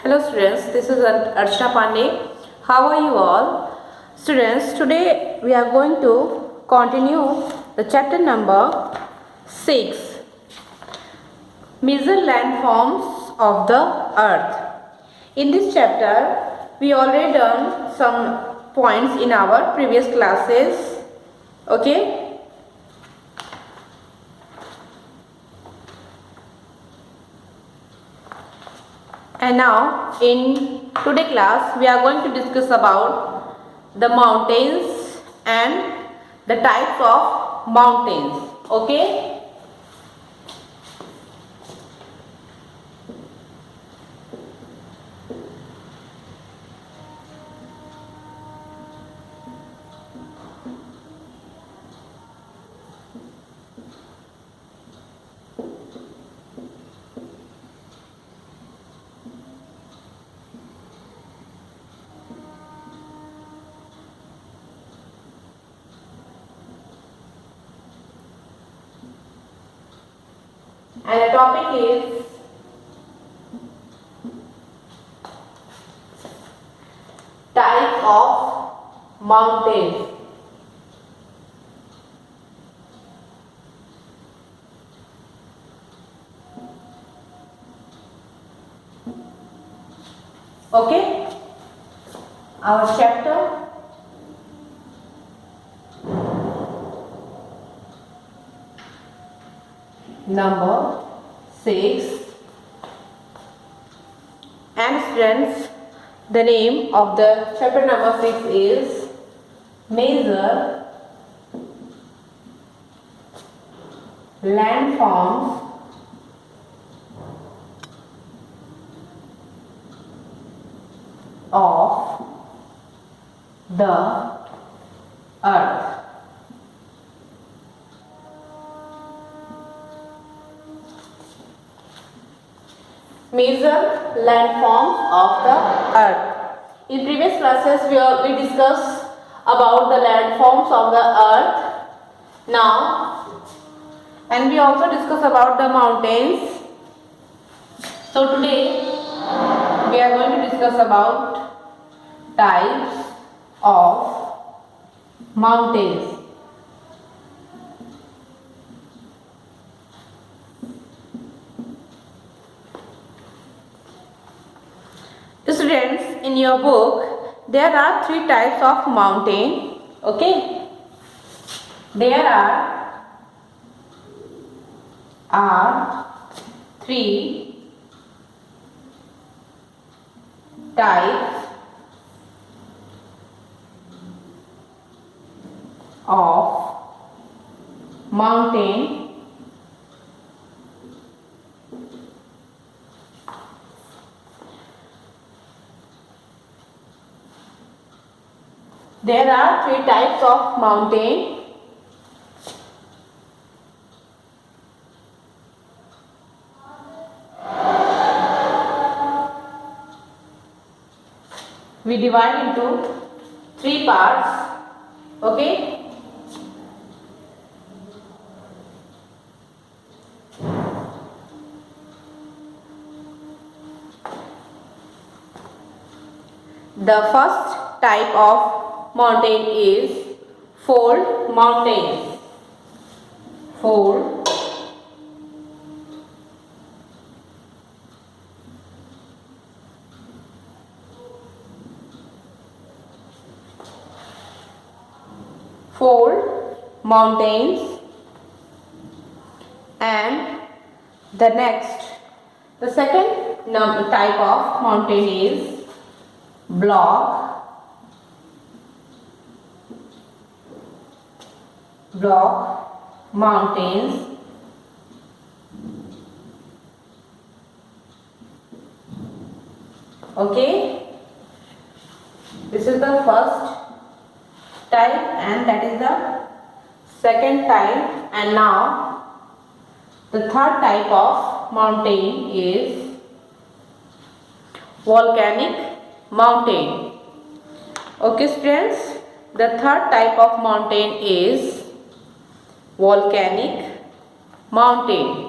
Hello students, this is Archana Pandey. How are you all? Students, today we are going to continue the chapter number 6, Major Landforms of the Earth. In this chapter, we already done some points in our previous classes. Okay? And now in today's class we are going to discuss about the mountains and the types of mountains. Okay? And the topic is types of mountains. Okay? Our chapter number 6, and students, the name of the chapter number 6 is Major Landforms of the Earth. Major landforms of the Earth. In previous classes we discussed about the landforms of the Earth. Now, and we also discussed about the mountains. So today we are going to discuss about types of mountains. Students, in your book there are 3 types of mountain. Okay, there are 3 types of mountain. There are 3 types of mountain. We divide into 3 parts. Okay? The first type of mountain is fold mountains. Fold mountains. And the second type of mountain is block mountains. Okay, this is the first type and that is the second type. And now the third type of mountain is volcanic mountain. Okay students, the third type of mountain is volcanic mountain.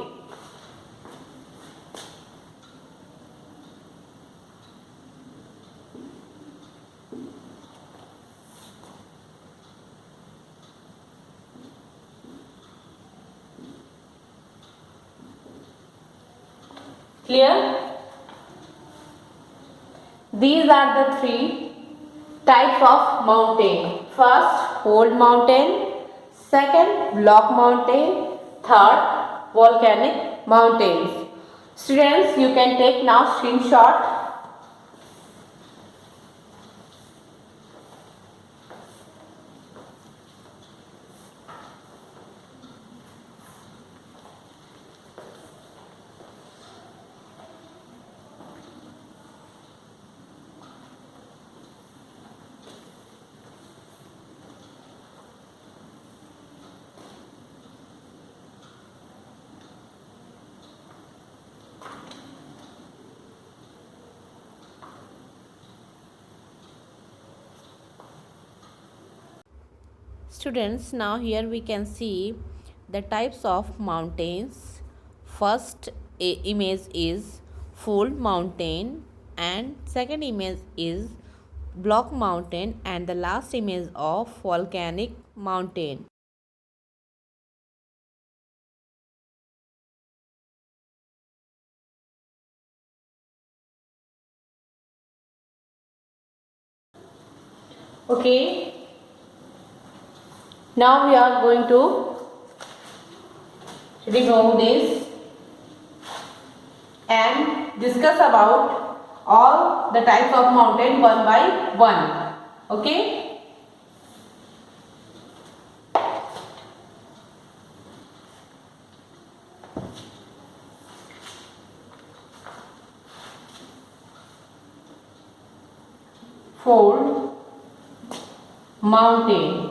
Clear? These are the three types of mountain. First, fold mountain. Second, block mountain. Third, volcanic mountains. Students, you can take now screenshot. Students, now here we can see the types of mountains. First image is fold mountain and second image is block mountain and the last image of volcanic mountain. Okay. Now we are going to remove this and discuss about all the types of mountain one by one. Okay. Fold mountain.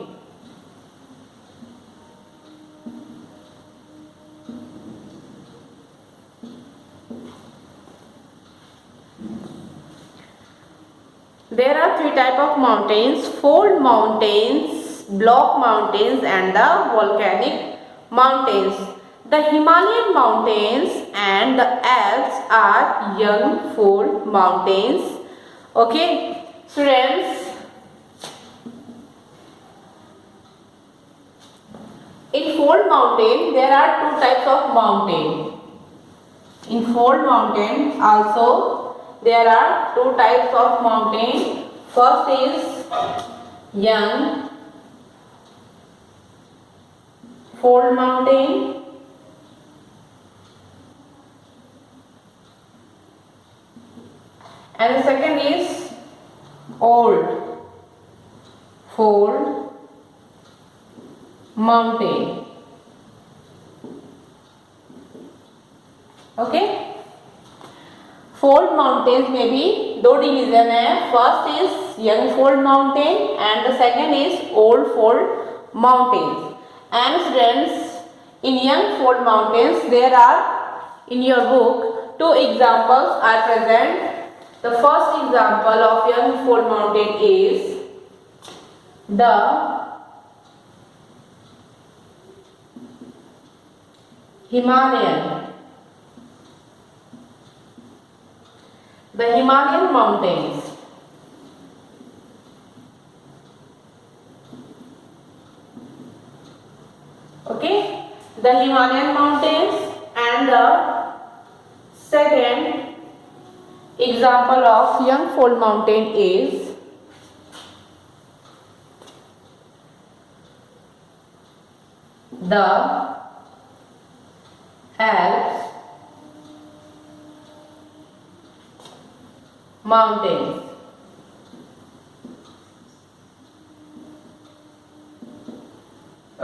There are three types of mountains: fold mountains, block mountains and the volcanic mountains. The Himalayan mountains and the Alps are young fold mountains. Okay, students, in fold mountain there are two types of mountain. In fold mountain also there are two types of mountain. First is young fold mountain and the second is old fold mountain. Okay. Fold mountains में भी दो division है. First is young fold mountain and the second is old fold mountains. And students, in young fold mountains there are in your book two examples are present. The first example of young fold mountain is the Himalayan. The Himalayan mountains. Okay, the Himalayan mountains. And the second example of young fold mountain is the Alps mountains.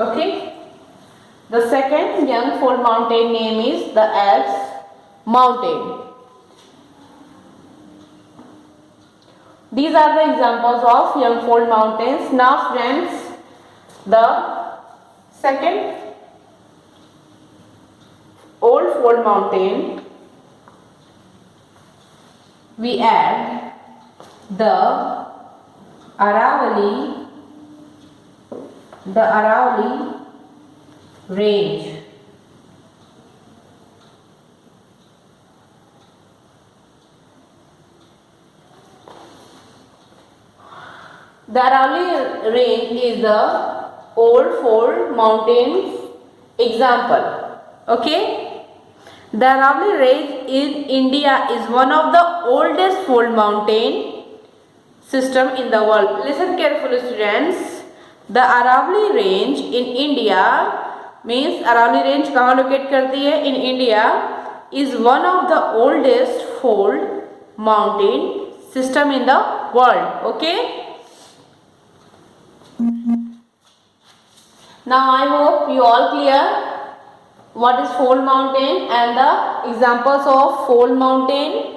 Okay, the second young fold mountain name is the Alps mountain. These are the examples of young fold mountains. Now friends, the second old fold mountain, we add the Aravalli range. The Aravalli range is the old fold mountains example. Okay. The Aravalli Range in India is one of the oldest fold mountain system in the world. Listen carefully, students. The Aravalli Range in India means Aravalli Range कहाँ locate करती है? In India is one of the oldest fold mountain system in the world. Okay. Now I hope you all clear what is fold mountain and the examples of fold mountain.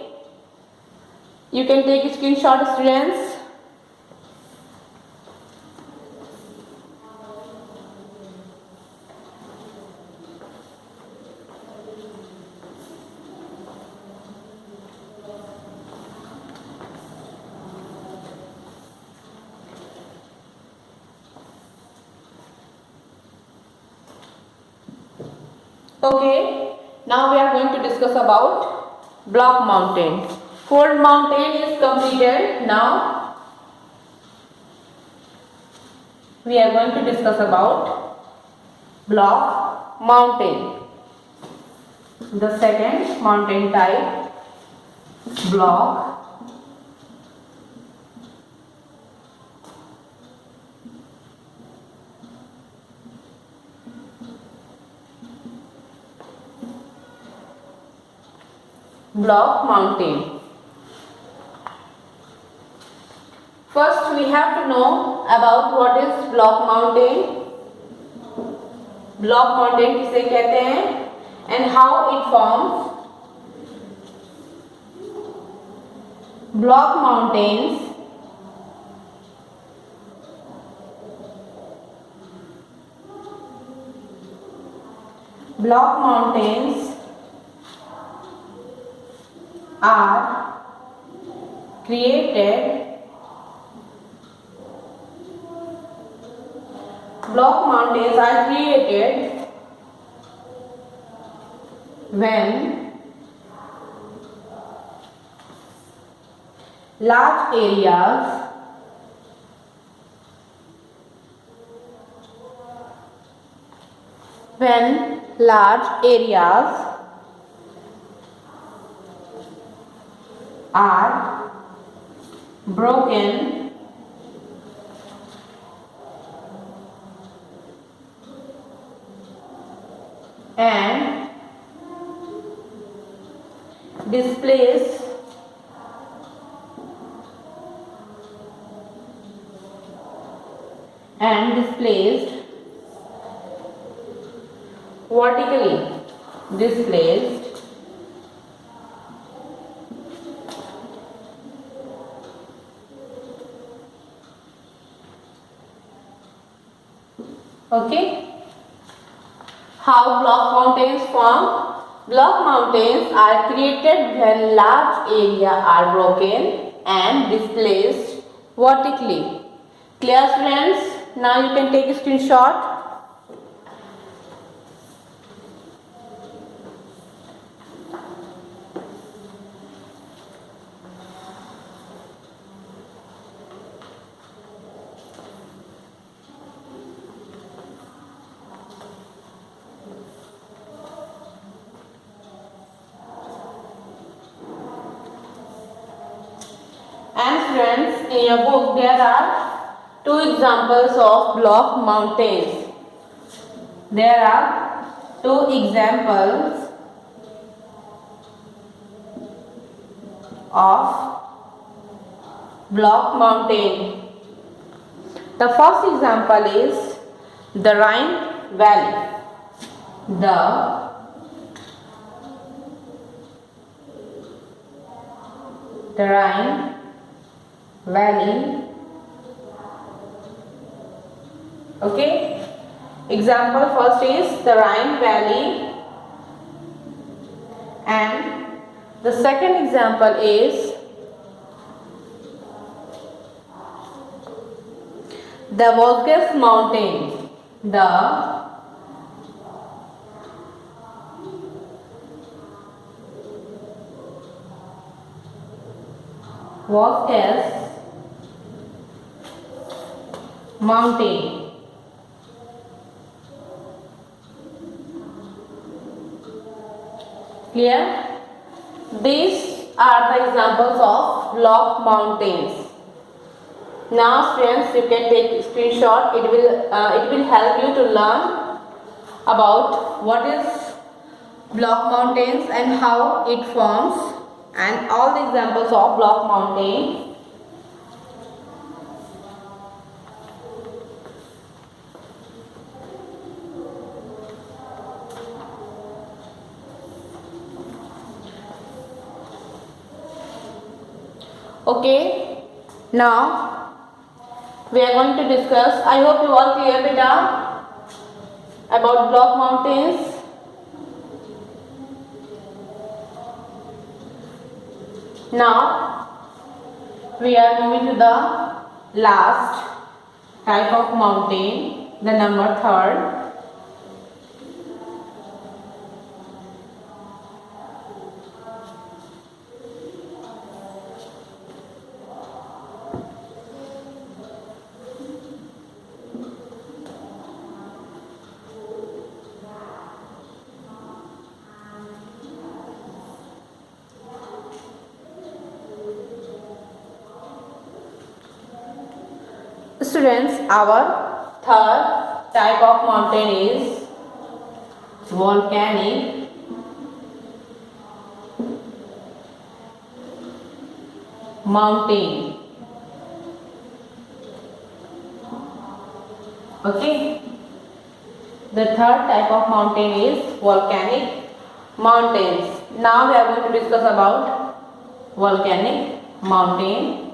You can take a screenshot, students. Okay, now we are going to discuss about block mountain. Fold mountain is completed. Now we are going to discuss about block mountain. The second mountain type, block mountain. First we have to know about what is block mountain. Block mountain किसे कहते हैं and how it forms. Block mountains are created. Block mountains are created when large areas are broken and displaced vertically. Displaced okay. How block mountains form? Block mountains are created when large areas are broken and displaced vertically. Clear, friends? Now you can take a screenshot. And friends, in your book there are two examples of block mountains. There are two examples of block mountain. The first example is the Rhine Valley. The Rhine Valley. Okay. Example first is the Rhine Valley, and the second example is the Vosges Mountain. The Vosges Mountain. Clear? These are the examples of block mountains. Now students, you can take screenshot. It will help you to learn about what is block mountains and how it forms and all the examples of block mountain. Okay, now we are going to discuss. I hope you all clear beta about block mountains. Now we are moving to the last type of mountain, the number 3rd. Students, our 3rd type of mountain is volcanic mountain. Okay, the 3rd type of mountain is volcanic mountains. Now we are going to discuss about volcanic mountain.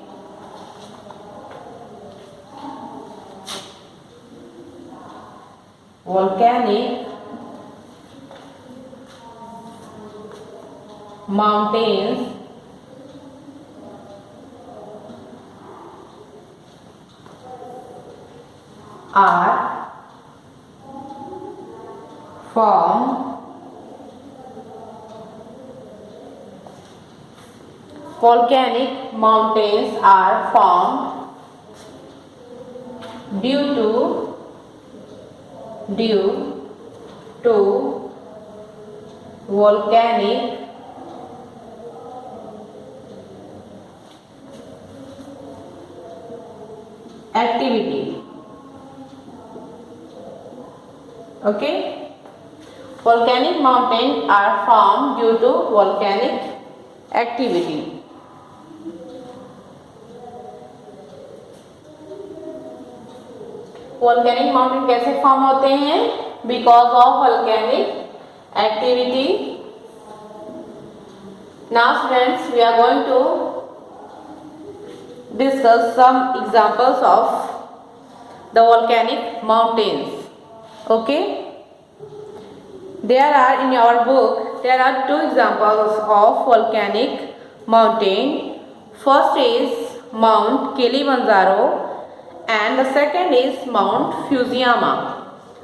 Volcanic mountains are formed due to volcanic activity. Okay, volcanic mountains are formed due to volcanic activity. Volcanic mountain कैसे form होते हैं? Because of volcanic activity. Now students, we are going to discuss some examples of the volcanic mountains. Okay, there are in your book, there are 2 examples of volcanic mountain. First is Mount Kilimanjaro and the second is Mount Fujiyama.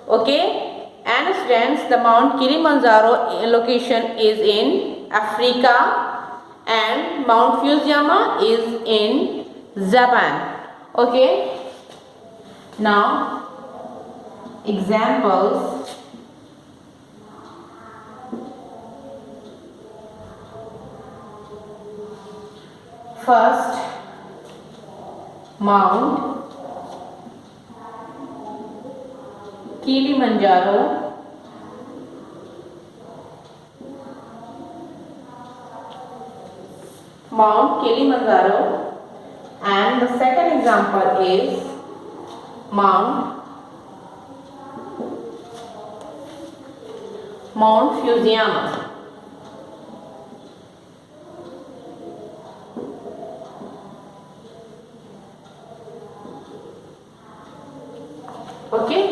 Okay, and students, the Mount Kilimanjaro location is in Africa and Mount Fujiyama is in Japan. Okay, now examples. First, Mount Kilimanjaro. Mount Kilimanjaro, and the second example is Mount Fujiyama. Okay,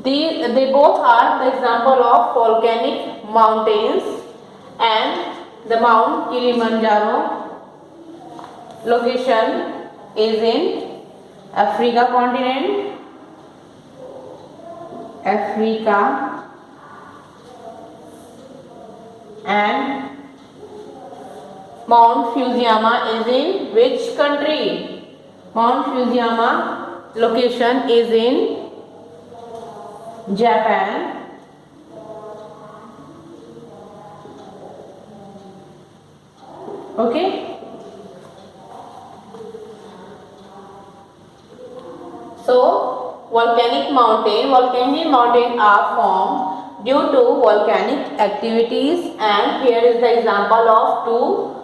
they both are the example of volcanic mountains, and the Mount Kilimanjaro location is in Africa continent. And Mount Fujiyama is in which country? Mount Fujiyama location is in Japan. Okay. So, volcanic mountain are formed due to volcanic activities, and here is the example of two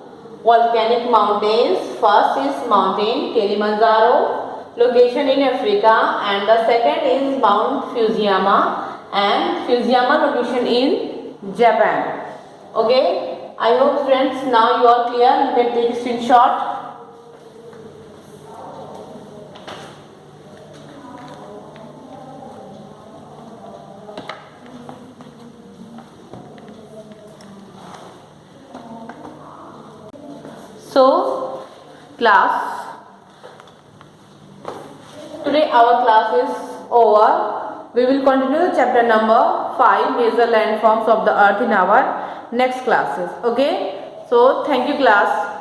volcanic mountains. First is mountain Kilimanjaro, location in Africa, and the second is Mount Fusiyama location in Japan. Okay, I hope friends now you are clear. You can take a screenshot. So, class, today our class is over. We will continue chapter number 5, major landforms of the earth, in our next classes. Okay. So, thank you class.